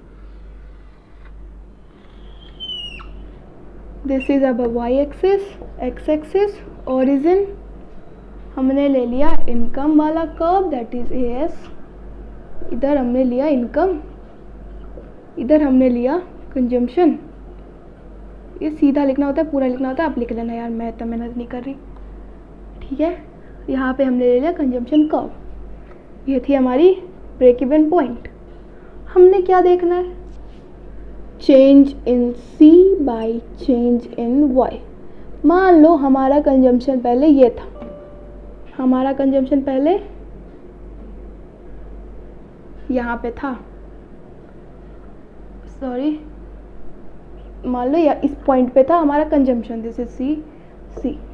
this is अब Y axis, X axis, origin हमने ले लिया इनकम वाला कर्व दैट इज एएस, इधर हमने लिया इनकम, इधर हमने लिया कंजम्पशन। ये सीधा लिखना होता है, पूरा लिखना होता है, आप लिख लेना यार, मैं तो मेहनत नहीं कर रही, ठीक है। यहाँ पे हमने ले लिया कंजम्पशन कर्व, ये थी हमारी ब्रेक इवन पॉइंट। हमने क्या देखना है, change in C by change in Y. मान लो हमारा कंजम्पशन पहले ये था, हमारा कंजम्पशन पहले यहाँ पे था, सॉरी मान लो या इस पॉइंट पे था हमारा कंजम्पशन, दिस इज सी,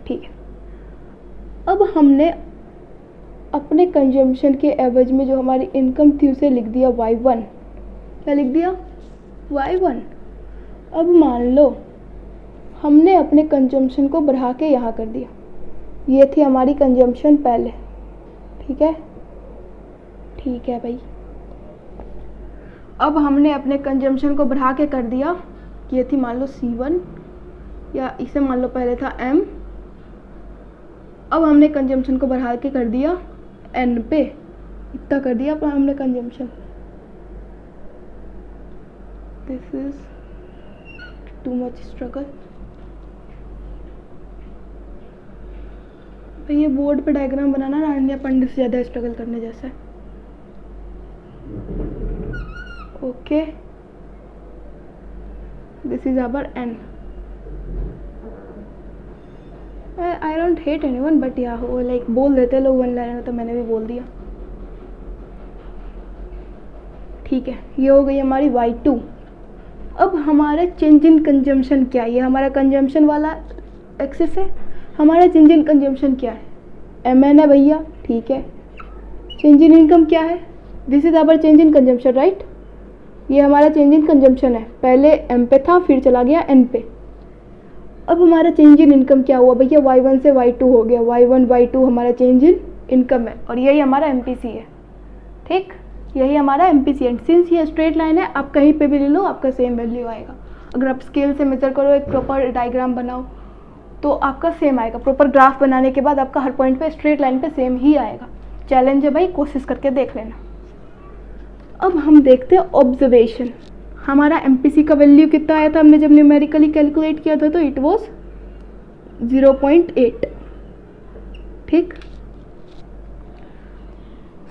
ठीक है। अब हमने अपने कंजम्पशन के एवरेज में जो हमारी इनकम थी उसे लिख दिया y1, क्या लिख दिया y1। अब मान लो हमने अपने कंजम्पशन को बढ़ा के यहाँ कर दिया, ये थी हमारी कंजम्पशन पहले, ठीक है, ठीक है भाई। अब हमने अपने कंजम्पशन को बढ़ा के कर दिया, ये थी मान लो C1 या इसे मान लो पहले था M। अब हमने कंजम्पशन को बढ़ा के कर दिया N पे, इतना कर दिया हमने consumption. This is too much struggle भाई, ये बोर्ड पे डायग्राम बनाना ना अन्य पंडित से ज़्यादा स्ट्रगल करने जैसा है। Okay, this is our N। I don't hate anyone, but या वो लाइक बोल देते लोग वन लाइनर, तो मैंने भी बोल दिया, ठीक है। ये हो गई हमारी y2। अब हमारा चेंज इन कंजम्पशन क्या है, ये हमारा कंजम्पशन वाला एक्सिस है, हमारा चेंज इन कंजम्पशन क्या है mn है भैया, ठीक है। चेंज इन इनकम क्या है, this is our change in consumption right, ये हमारा चेंज इन कंजम्पशन है, पहले m पे था फिर चला गया n पे। अब हमारा चेंज इन इनकम क्या हुआ भैया, y1 से y2 हो गया, y1 y2 हमारा चेंज इन इनकम है, और यही हमारा एमपीसी है, ठीक, यही हमारा एमपीसी है। सिंस ये स्ट्रेट लाइन है, आप कहीं पे भी ले लो आपका सेम वैल्यू आएगा। अगर आप स्केल से मेजर करो, एक प्रॉपर डायग्राम बनाओ तो आपका सेम आएगा, प्रॉपर ग्राफ बनाने के बाद आपका हर पॉइंट पे स्ट्रेट लाइन पे सेम ही आएगा। चैलेंज है भाई, कोशिश करके देख लेना। अब हम देखते हैं ऑब्जर्वेशन, हमारा एमपीसी का वैल्यू कितना आया था, हमने जब न्यूमेरिकली कैलकुलेट किया था तो इट वाज 0.8, ठीक।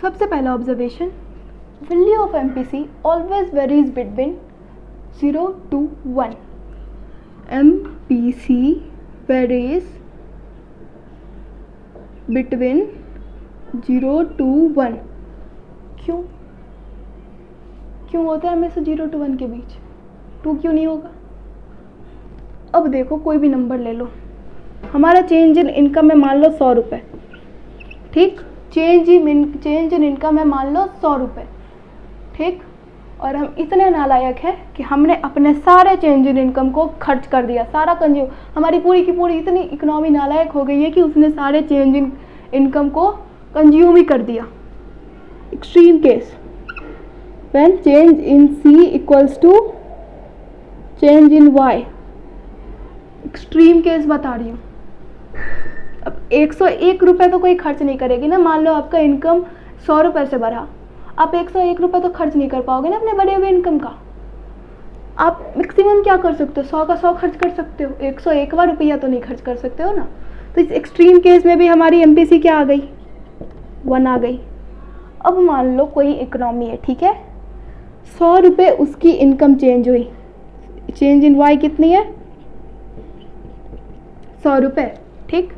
सबसे पहला observation, value of MPC always varies between 0 to 1। MPC varies between 0 to 1। क्यों होता है हमेशा 0 to 1 के बीच, 2 क्यों नहीं होगा। अब देखो कोई भी नंबर ले लो, हमारा चेंज इन इनकम है मान लो 100 रुपये, ठीक, चेंज इन इनकम है मान लो 100 रुपये, ठीक। और हम इतने नालायक हैं कि हमने अपने सारे चेंज इन इनकम को खर्च कर दिया, सारा कंज्यूम। हमारी पूरी की पूरी इतनी इकोनॉमी नालायक हो गई है कि उसने सारे चेंज इन इनकम को कंज्यूम ही कर दिया। Extreme case, when change in C equals to change in Y. Extreme case बता रही हूँ। अब 101 रुपये तो कोई खर्च नहीं करेगी ना। मान लो आपका इनकम 100 रुपये से बढ़ा, आप 101 रुपये तो खर्च नहीं कर पाओगे ना अपने बढ़े हुए इनकम का। आप मैक्सिमम क्या कर सकते हो, 100 का 100 खर्च कर सकते हो, 101वां रुपया तो नहीं खर्च कर सकते हो ना। तो इस एक्सट्रीम केस में भी हमारी एमपीसी क्या आ गई, 1 आ गई। अब मान लो कोई इकोनॉमी है, ठीक है, 100 रुपये उसकी इनकम चेंज हुई, चेंज इन वाई कितनी है, 100 रुपये, ठीक।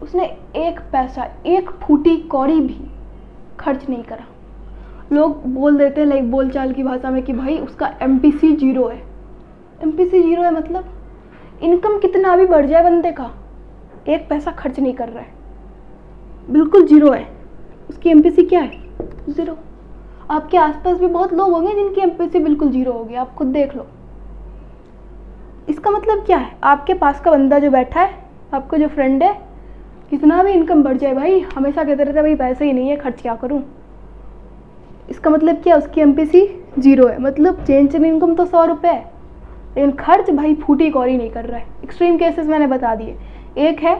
उसने 1 पैसा, 1 फूटी कौड़ी भी खर्च नहीं करा। लोग बोल देते हैं लाइक बोलचाल की भाषा में कि भाई उसका एमपीसी 0 है। एमपीसी 0 है मतलब इनकम कितना भी बढ़ जाए बंदे का, 1 पैसा खर्च नहीं कर रहा है, बिल्कुल 0 है। उसकी एमपीसी क्या है, 0। आपके आसपास भी बहुत लोग होंगे जिनकी एमपीसी बिल्कुल 0 होगी, आप खुद देख लो। इसका मतलब क्या है, आपके पास का बंदा जो बैठा है, आपका जो फ्रेंड है, कितना भी इनकम बढ़ जाए भाई हमेशा कहते रहते हैं भाई पैसे ही नहीं है, खर्च क्या करूं। इसका मतलब क्या, उसकी एमपीसी 0 है। मतलब चेंज इन इनकम तो 100 रुपये है, लेकिन खर्च भाई फूटी कौड़ी नहीं कर रहा है। एक्सट्रीम केसेस मैंने बता दिए। एक है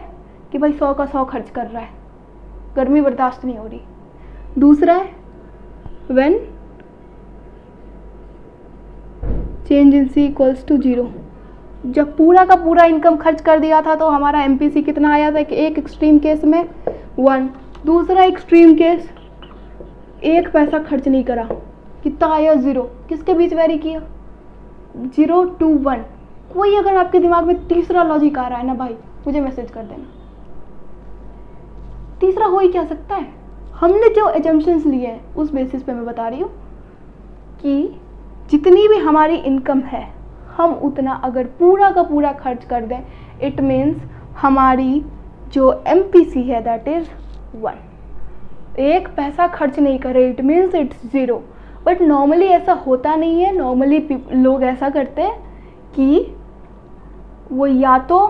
कि भाई 100 का 100 खर्च कर रहा है, गर्मी बर्दाश्त नहीं हो रही। दूसरा है when change in C equals to 0, जब पूरा का पूरा इनकम खर्च कर दिया था तो हमारा एमपीसी कितना आया था कि एक एक्सट्रीम केस में 1। दूसरा एक्सट्रीम केस 1 पैसा खर्च नहीं करा, कितना आया, 0। किसके बीच वेरी किया, 0 to 1। कोई अगर आपके दिमाग में तीसरा लॉजिक आ रहा है ना भाई, मुझे मैसेज कर देना। तीसरा हो ही क्या सकता है। हमने जो एजम्पशंस लिए हैं उस बेसिस पे मैं बता रही हूँ कि जितनी भी हमारी इनकम है हम उतना अगर पूरा का पूरा खर्च कर दें, इट मीन्स हमारी जो एमपीसी है दैट इज 1। 1 पैसा खर्च नहीं करे, it means it's 0। But normally ऐसा होता नहीं है। नॉर्मली लोग ऐसा करते हैं कि वो या तो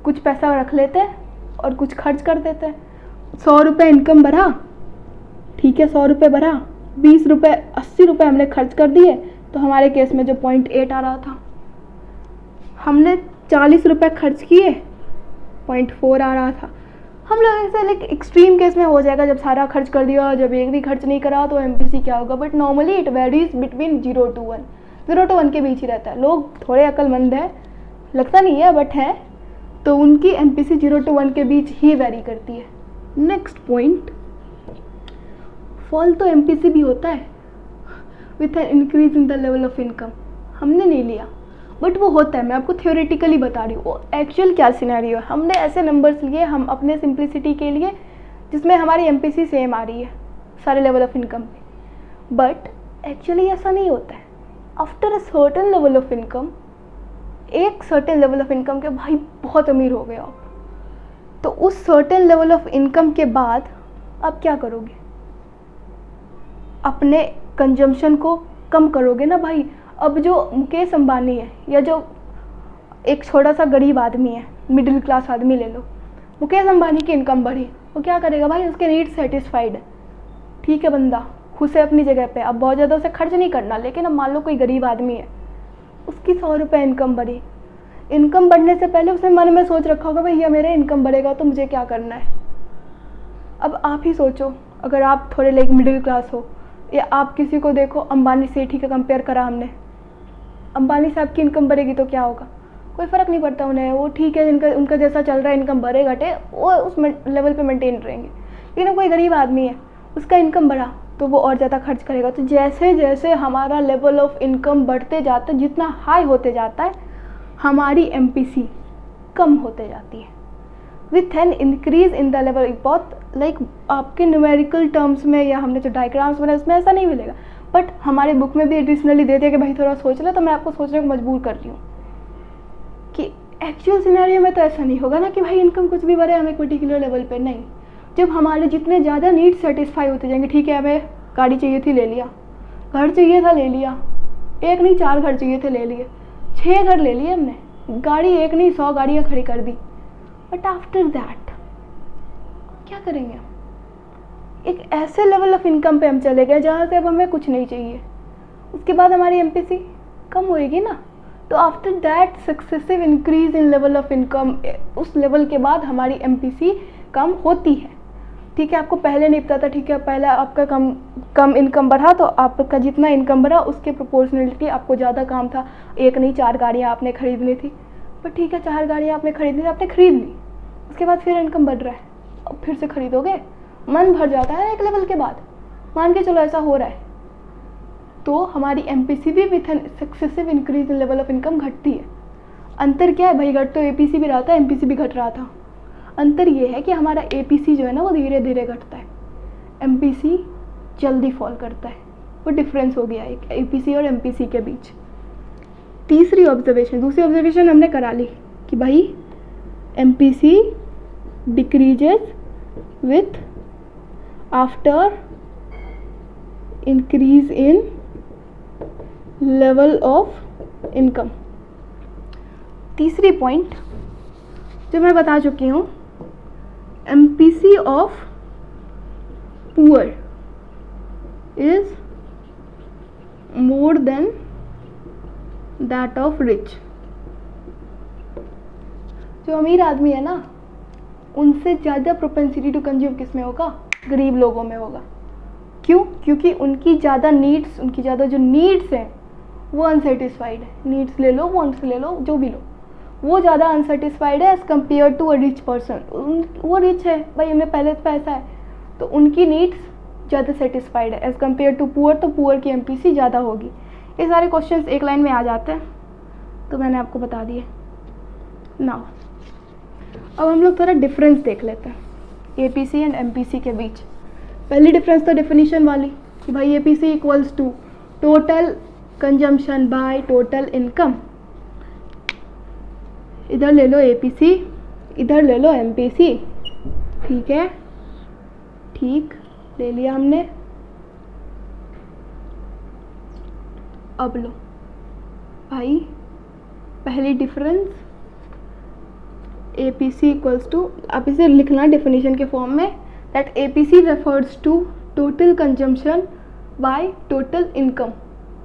कुछ पैसा रख लेते हैं और कुछ खर्च कर देते हैं। 100 रुपये इनकम बढ़ा, ठीक है, 100 रुपये बढ़ा, 20 रुपये 80 रुपये हमने खर्च कर दिए, तो हमारे केस में जो 0.8 आ रहा था, हमने 40 रुपये खर्च किए, 0.4 आ रहा था। हम लोग ऐसे लाइक एक्सट्रीम केस में हो जाएगा जब सारा खर्च कर दिया, जब एक भी खर्च नहीं करा तो एमपीसी क्या होगा। But normally it varies between 0 to 1, 0 to 1 के बीच ही रहता है। लोग थोड़े अक्लमंद हैं, लगता नहीं है बट है, तो उनकी एमपीसी 0 to 1 के बीच ही वेरी करती है। नेक्स्ट पॉइंट, फॉल तो एमपीसी भी होता है with an increase in the level of income. हमने नहीं लिया बट वो होता है, मैं आपको थ्योरेटिकली बता रही हूँ। वो एक्चुअल क्या सिनेरियो है, हमने ऐसे नंबर्स लिए हम अपने सिंप्लिसिटी के लिए जिसमें हमारी एमपीसी सेम आ रही है सारे लेवल ऑफ इनकम पे। बट एक्चुअली ऐसा नहीं होता है। After a certain level of income, एक सर्टेन लेवल ऑफ इनकम के भाई बहुत अमीर हो गए आप, तो उस सर्टेन लेवल ऑफ इनकम के बाद आप क्या करोगे, अपने कंजम्पशन को कम करोगे ना भाई। अब जो मुकेश अंबानी है या जो एक छोटा सा गरीब आदमी है, मिडिल क्लास आदमी ले लो, मुकेश अंबानी की इनकम बढ़ी, वो क्या करेगा भाई, उसके नीड्स सेटिस्फाइड है, ठीक है, बंदा खुश है अपनी जगह पे, अब बहुत ज़्यादा उसे खर्च नहीं करना। लेकिन अब मान लो कोई गरीब आदमी है, उसकी 100 रुपये इनकम बढ़ी, इनकम बढ़ने से पहले उसने मन में सोच रखा होगा भैया मेरे इनकम बढ़ेगा तो मुझे क्या करना है। अब आप ही सोचो, अगर आप थोड़े लाइक मिडिल क्लास हो या आप किसी को देखो, अंबानी से, ठीक है, कंपेयर करा हमने, अंबानी से आपकी इनकम बढ़ेगी तो क्या होगा, कोई फ़र्क नहीं पड़ता उन्हें, वो ठीक है, जिनका उनका जैसा चल रहा है इनकम बढ़े घटे वो उस लेवल पे मेंटेन रहेंगे। लेकिन कोई गरीब आदमी है, उसका इनकम बढ़ा तो वो और ज़्यादा खर्च करेगा। तो जैसे जैसे हमारा लेवल ऑफ इनकम बढ़ते जाता है, जितना हाई होते जाता है, हमारी एमपीसी कम होते जाती है with an increase in the level. बहुत लाइक आपके न्यूमेरिकल टर्म्स में या हमने जो डायग्राम्स बनाए उसमें ऐसा नहीं मिलेगा, बट हमारे बुक में भी एडिशनली दे दिया कि भाई थोड़ा सोच ले, तो मैं आपको सोचने को मजबूर कर रही हूँ कि एक्चुअल सिनेरियो में तो ऐसा नहीं होगा ना कि भाई इनकम कुछ भी बढ़े हम एक पर्टिकुलर लेवल पे, नहीं। जब हमारे जितने ज़्यादा नीड्स सेटिस्फाई होते जाएंगे, ठीक है, हमें गाड़ी चाहिए थी, ले लिया, घर चाहिए था ले लिया, एक नहीं 4 घर चाहिए थे ले लिए, 6 घर ले लिए हमने, गाड़ी एक नहीं 100 गाड़ियाँ खड़ी कर दी। बट आफ्टर दैट क्या करेंगे हम? एक ऐसे लेवल ऑफ इनकम पे हम चले गए जहाँ से अब हमें कुछ नहीं चाहिए। उसके बाद हमारी एमपीसी कम होएगी ना, तो after that successive increase in level of income, उस लेवल के बाद हमारी एमपीसी कम होती है। ठीक है, आपको पहले नहीं पता था, ठीक है, पहले आपका कम इनकम बढ़ा तो आपका जितना इनकम बढ़ा उसके प्रोपोर्शनलिटी आपको ज़्यादा काम था, एक नहीं 4 गाड़ियाँ आपने खरीदनी थी। पर ठीक है, 4 गाड़ियाँ आपने खरीदनी थी, आपने खरीद ली, उसके बाद फिर इनकम बढ़ रहा है, अब फिर से खरीदोगे, मन भर जाता है एक लेवल के बाद। मान के चलो ऐसा हो रहा है, तो हमारी एमपीसी भी with an successive increase in level of income घटती है। अंतर क्या है भाई? घट तो एपीसी भी रहा था, एमपीसी भी घट रहा था। अंतर ये है कि हमारा एपीसी जो है ना वो धीरे धीरे घटता है, एमपीसी जल्दी फॉल करता है। वो डिफरेंस हो गया एक एपीसी और एमपीसी के बीच। दूसरी ऑब्जर्वेशन हमने करा ली कि भाई MPC decreases with after increase in level of income. तीसरी पॉइंट जो मैं बता चुकी हूँ, MPC of poor is more then that of rich. जो अमीर आदमी है ना, उनसे ज़्यादा प्रोपेंसिटी टू कंज्यूम किस में होगा? गरीब लोगों में होगा। क्यों? क्योंकि उनकी ज़्यादा नीड्स, उनकी ज़्यादा जो नीड्स हैं वो अनसेटिस्फाइड है। नीड्स ले लो, वांट्स ले लो, जो भी लो, वो ज़्यादा अनसेटिस्फाइड है as compare to a rich person. वो रिच है भाई, उन्हें पहले पैसा है, तो उनकी नीड्स ज़्यादा सेटिस्फाइड है एज़ कम्पेयर टू पुअर, तो पुअर की एमपीसी ज़्यादा होगी। ये सारे क्वेश्चंस एक लाइन में आ जाते हैं, तो मैंने आपको बता दिए। नाउ अब हम लोग थोड़ा डिफरेंस देख लेते हैं एपीसी एंड एमपीसी के बीच। पहली डिफरेंस तो डेफिनेशन वाली कि भाई APC equals to total consumption by total income. इधर ले लो एपीसी, इधर ले लो एमपीसी, ठीक है, ठीक ले लिया हमने। अब लो भाई पहली डिफरेंस एपीसी इक्वल्स टू, आप इसे लिखना डेफिनेशन के फॉर्म में, that APC refers to total consumption by total income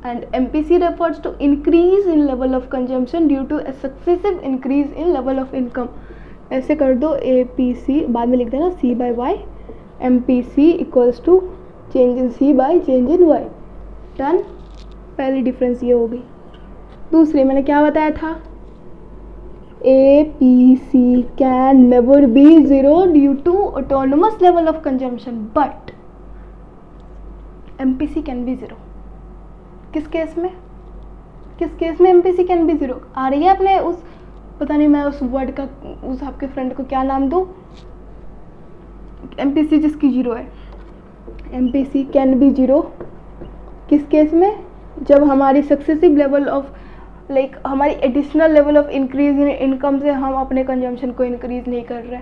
and MPC refers to increase in level of consumption due to a successive increase in level of income। ऐसे कर दो, APC बाद में लिख देना C by Y, MPC equals to change in C by change in Y। Done. पहली difference ये हो गई। दूसरी मैंने क्या बताया था? APC can never be zero due to autonomous level of consumption but MPC can be zero। किस केस में? किस केस में एमपीसी कैन बी जीरो? आ रही है अपने उस, पता नहीं मैं उस वर्ड का, उस आपके फ्रेंड को क्या नाम दूँ, एमपीसी जिसकी जीरो है। एमपीसी कैन बी जीरो किस केस में? जब हमारी सक्सेसिव लेवल ऑफ लाइक हमारी additional level of increase in income से हम अपने कंजम्पशन को इंक्रीज नहीं कर रहे,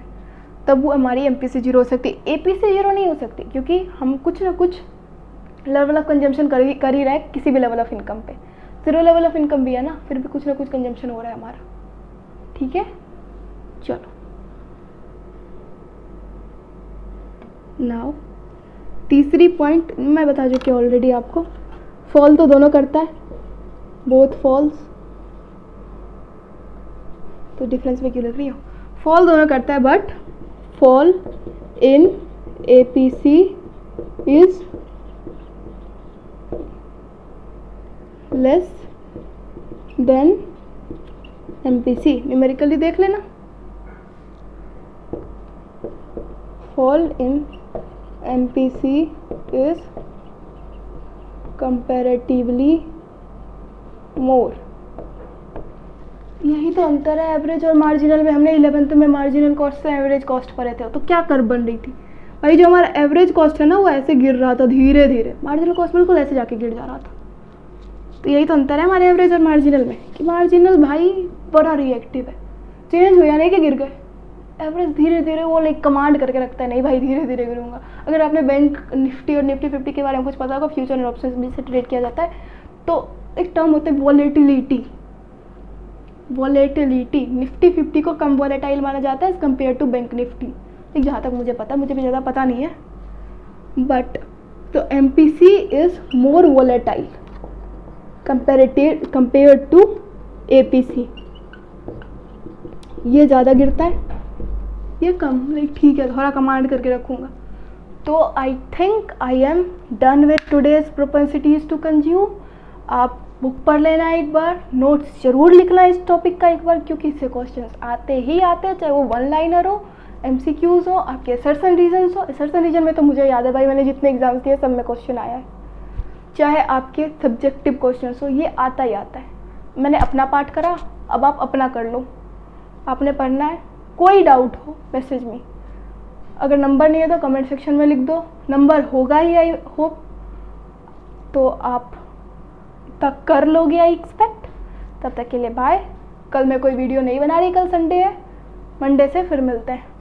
तब वो हमारी एमपीसी जीरो हो सकती है। एपीसी जीरो नहीं हो सकती क्योंकि हम कुछ ना कुछ लेवल ऑफ कंजम्पशन कर ही रहे हैं किसी भी लेवल ऑफ इनकम पे। जीरो लेवल ऑफ इनकम भी है ना, फिर भी कुछ ना कुछ कंजम्पशन हो रहा है हमारा, ठीक है। चलो नाउ तीसरी पॉइंट मैं बता चुकी हूँ ऑलरेडी आपको। फॉल तो दोनों करता है, बोथ फॉल्स, तो डिफरेंस में क्यों लिख रही हूँ? फॉल दोनों करता है but fall in APC is less than MPC. Numerically देख लेना, fall in MPC is comparatively more. यही तो अंतर है एवरेज और मार्जिनल में। हमने 11th में मार्जिनल कॉस्ट से एवरेज कॉस्ट पढ़े थे, तो क्या कर बन रही थी भाई? जो हमारा एवरेज कॉस्ट है ना वो ऐसे गिर रहा था धीरे धीरे, मार्जिनल कॉस्ट बिल्कुल ऐसे जाके गिर जा रहा था। तो यही तो अंतर है हमारे एवरेज और मार्जिनल में कि मार्जिनल भाई बड़ा रिएक्टिव है, चेंज हो या नहीं कि गिर गए, एवरेज धीरे धीरे वो लाइक कमांड करके रखता है, नहीं भाई धीरे धीरे गिरूंगा। अगर आपने बैंक निफ्टी और निफ्टी 50 के बारे में कुछ पता होगा, फ्यूचर एंड ऑप्शंस में से ट्रेड किया जाता है, तो एक टर्म होता है वॉलेटिलिटी। वॉलेटिलिटी, निफ्टी 50 को कम वॉलेटाइल माना जाता है as compare to Bank Nifty, लेकिन जहाँ तक मुझे पता, मुझे भी ज़्यादा पता नहीं है, बट तो MPC is more volatile compare to APC। ये ज़्यादा गिरता है, ये कम, लाइक ठीक है, थोड़ा कमांड करके रखूँगा। तो I think I am done with today's propensities to consume. आप बुक पढ़ लेना एक बार, नोट्स जरूर लिखना इस टॉपिक का एक बार, क्योंकि इससे क्वेश्चंस आते ही आते हैं, चाहे वो वन लाइनर हो, MCQs हो, आपके असर्ट्स एंड रीजन्स हो। असर्ट्स एंड रीजन में तो मुझे याद है भाई, मैंने जितने एग्जाम्स दिए सब में क्वेश्चन आया है, चाहे आपके सब्जेक्टिव क्वेश्चन हो, ये आता ही आता है। मैंने अपना पार्ट करा, अब आप अपना कर लो, आपने पढ़ना है। कोई डाउट हो मैसेज में, अगर नंबर नहीं है तो कमेंट सेक्शन में लिख दो, नंबर होगा ही आई होप, तो आप तक कर लोगे आई एक्सपेक्ट। तब तक के लिए बाय। कल मैं कोई वीडियो नहीं बना रही, कल संडे है, मंडे से फिर मिलते हैं।